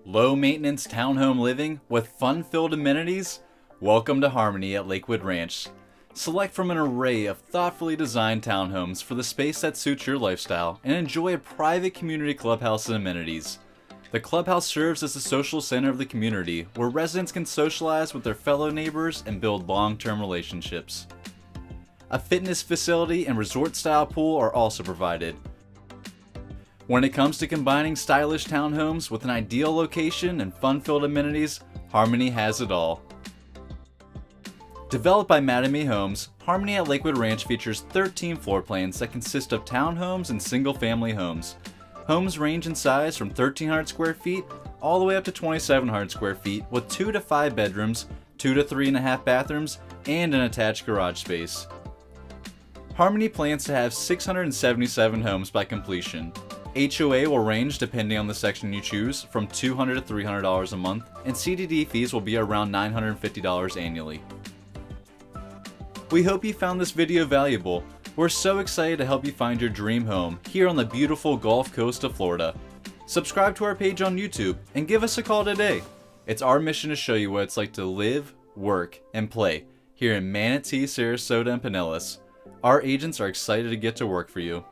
Low maintenance townhome living with fun-filled amenities? Welcome to Harmony at Lakewood Ranch. Select from an array of thoughtfully designed townhomes for the space that suits your lifestyle and enjoy a private community clubhouse and amenities. The clubhouse serves as the social center of the community where residents can socialize with their fellow neighbors and build long-term relationships. A fitness facility and resort-style pool are also provided. When it comes to combining stylish townhomes with an ideal location and fun-filled amenities, Harmony has it all. Developed by Mattamy Homes, Harmony at Lakewood Ranch features 13 floor plans that consist of townhomes and single-family homes. Homes range in size from 1,300 square feet all the way up to 2,700 square feet with 2 to 5 bedrooms, 2 to 3.5 bathrooms, and an attached garage space. Harmony plans to have 677 homes by completion. HOA will range, depending on the section you choose, from $200 to $300 a month, and CDD fees will be around $950 annually. We hope you found this video valuable. We're so excited to help you find your dream home here on the beautiful Gulf Coast of Florida. Subscribe to our page on YouTube and give us a call today. It's our mission to show you what it's like to live, work, and play here in Manatee, Sarasota, and Pinellas. Our agents are excited to get to work for you.